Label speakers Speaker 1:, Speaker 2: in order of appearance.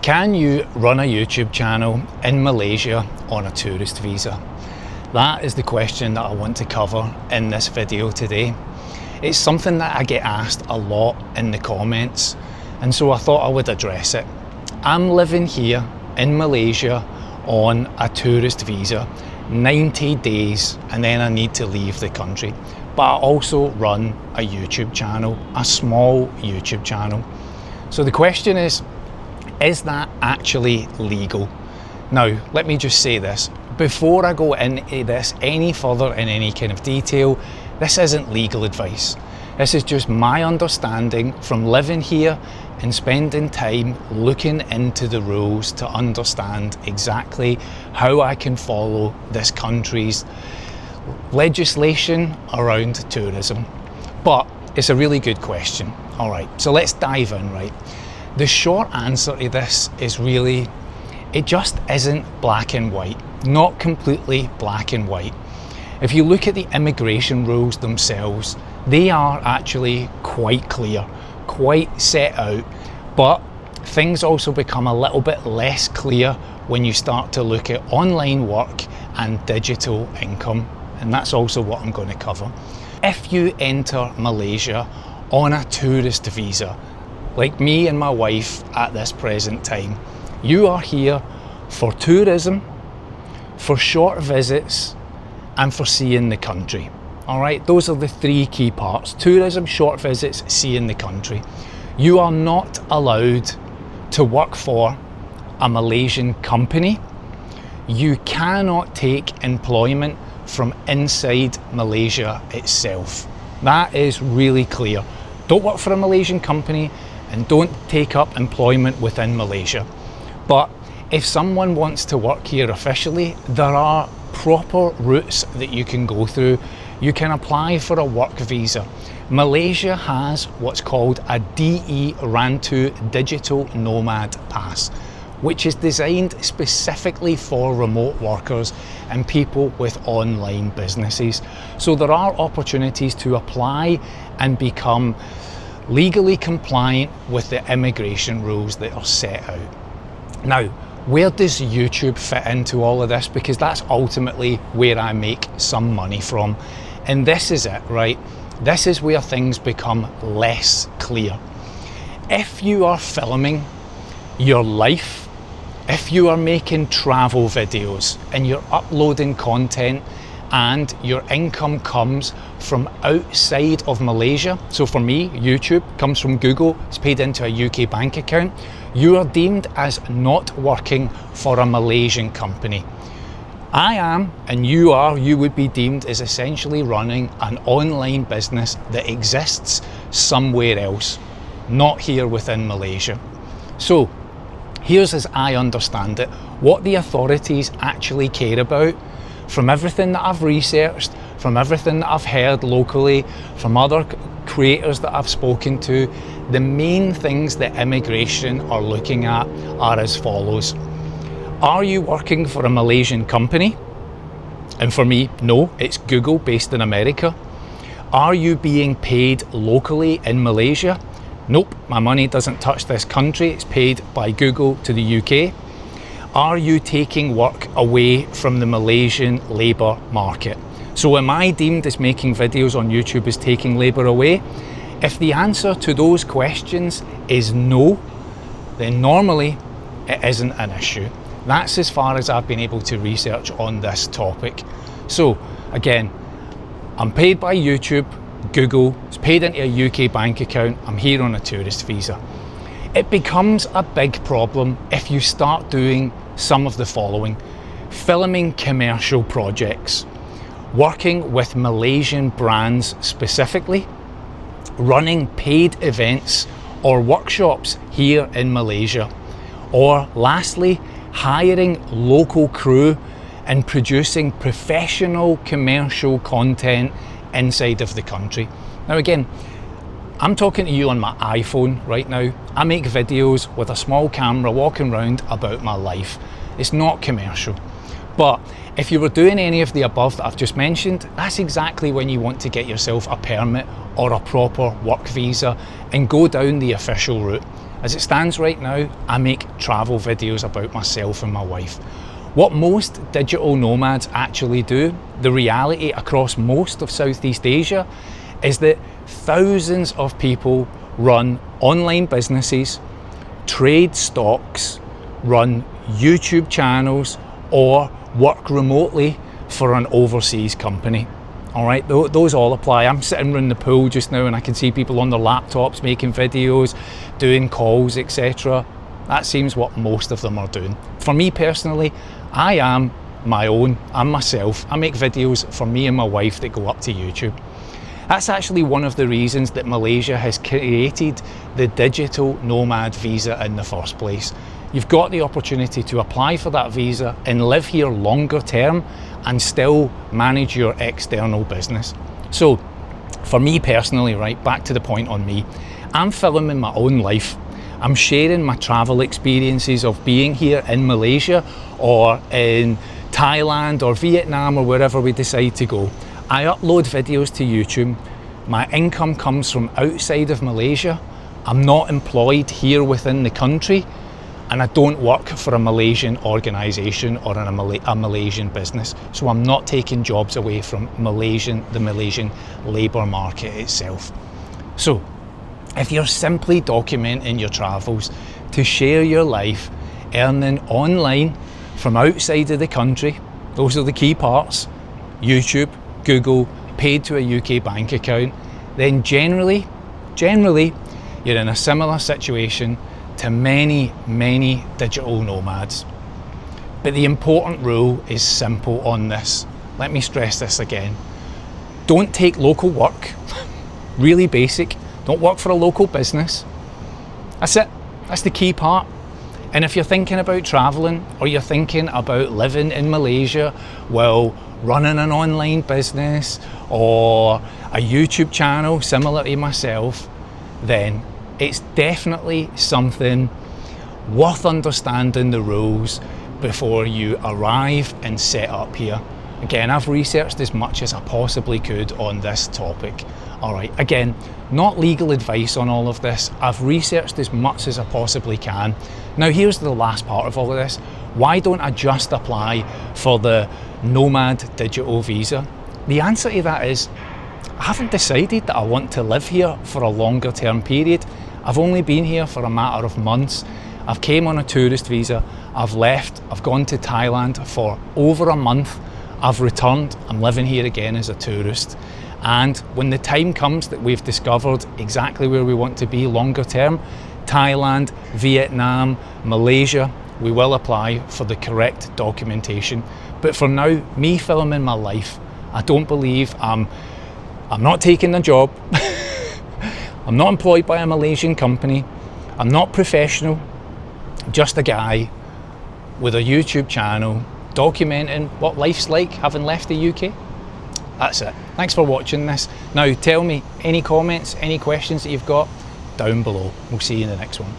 Speaker 1: Can you run a YouTube channel in Malaysia on a tourist visa? That is the question that I want to cover in this video today. It's something that I get asked a lot in the comments, and so I thought I would address it. I'm living here in Malaysia on a tourist visa, 90 days, and then I need to leave the country. But I also run a YouTube channel, a small YouTube channel. So the question is that actually legal? Now, let me just say this. Before I go into this any further in any kind of detail, this isn't legal advice. This is just my understanding from living here and spending time looking into the rules to understand exactly how I can follow this country's legislation around tourism. But it's a really good question. All right, so let's dive in, right? The short answer to this is really, it just isn't black and white, not completely black and white. If you look at the immigration rules themselves, they are actually quite clear, quite set out, but things also become a little bit less clear when you start to look at online work and digital income, and that's also what I'm going to cover. If you enter Malaysia on a tourist visa, like me and my wife at this present time, you are here for tourism, for short visits, and for seeing the country. All right, those are the three key parts: tourism, short visits, seeing the country. You are not allowed to work for a Malaysian company. You cannot take employment from inside Malaysia itself. That is really clear. Don't work for a Malaysian company and don't take up employment within Malaysia. But if someone wants to work here officially, there are proper routes that you can go through. You can apply for a work visa. Malaysia has what's called a DE Rantu Digital Nomad Pass, which is designed specifically for remote workers and people with online businesses. So there are opportunities to apply and become legally compliant with the immigration rules that are set out. Now, where does YouTube fit into all of this? Because that's ultimately where I make some money from. And this is it, right? This is where things become less clear. If you are filming your life, if you are making travel videos and you're uploading content and your income comes from outside of Malaysia, so for me, YouTube comes from Google, it's paid into a UK bank account, you are deemed as not working for a Malaysian company. I am, and you would be deemed as essentially running an online business that exists somewhere else, not here within Malaysia. So here's, as I understand it, what the authorities actually care about. From everything that I've researched, from everything that I've heard locally, from other creators that I've spoken to, the main things that immigration are looking at are as follows. Are you working for a Malaysian company? And for me, no, it's Google based in America. Are you being paid locally in Malaysia? Nope, my money doesn't touch this country, it's paid by Google to the UK. Are you taking work away from the Malaysian labour market? So am I deemed as making videos on YouTube as taking labour away? If the answer to those questions is no, then normally it isn't an issue. That's as far as I've been able to research on this topic. So again, I'm paid by YouTube, Google, it's paid into a UK bank account, I'm here on a tourist visa. It becomes a big problem if you start doing some of the following: filming commercial projects, working with Malaysian brands specifically, running paid events or workshops here in Malaysia, or lastly, hiring local crew and producing professional commercial content inside of the country. Now again, I'm talking to you on my iPhone right now. I make videos with a small camera walking around about my life. It's not commercial. But if you were doing any of the above that I've just mentioned, that's exactly when you want to get yourself a permit or a proper work visa and go down the official route. As it stands right now, I make travel videos about myself and my wife. What most digital nomads actually do, the reality across most of Southeast Asia, is that thousands of people run online businesses, trade stocks, run YouTube channels, or work remotely for an overseas company. All right, those all apply. I'm sitting around the pool just now and I can see people on their laptops making videos, doing calls, etc. That seems what most of them are doing. For me personally, I am my own, I'm myself. I make videos for me and my wife that go up to YouTube. That's actually one of the reasons that Malaysia has created the digital nomad visa in the first place. You've got the opportunity to apply for that visa and live here longer term and still manage your external business. So for me personally, right, back to the point on me, I'm filming my own life. I'm sharing my travel experiences of being here in Malaysia or in Thailand or Vietnam or wherever we decide to go. I upload videos to YouTube. My income comes from outside of Malaysia. I'm not employed here within the country, and I don't work for a Malaysian organisation or a Malaysian business. So I'm not taking jobs away from the Malaysian labour market itself. So if you're simply documenting your travels to share your life, earning online from outside of the country, those are the key parts, YouTube, Google, paid to a UK bank account, then generally, you're in a similar situation to many digital nomads. But the important rule is simple on this. Let me stress this again. Don't take local work, really basic. Don't work for a local business. That's it, that's the key part. And if you're thinking about traveling or you're thinking about living in Malaysia, well, running an online business or a YouTube channel similar to myself, then it's definitely something worth understanding the rules before you arrive and set up here. Again, I've researched as much as I possibly could on this topic. All right, again, not legal advice on all of this. I've researched as much as I possibly can. Now here's the last part of all of this. Why don't I just apply for the Nomad Digital Visa? The answer to that is, I haven't decided that I want to live here for a longer term period. I've only been here for a matter of months. I've came on a tourist visa, I've left, I've gone to Thailand for over a month, I've returned, I'm living here again as a tourist. And when the time comes that we've discovered exactly where we want to be longer term, Thailand, Vietnam, Malaysia, we will apply for the correct documentation. But for now, me filming my life, I don't believe I'm not taking a job. I'm not employed by a Malaysian company. I'm not professional. I'm just a guy with a YouTube channel documenting what life's like having left the UK. That's it. Thanks for watching this. Now tell me any comments, any questions that you've got down below. We'll see you in the next one.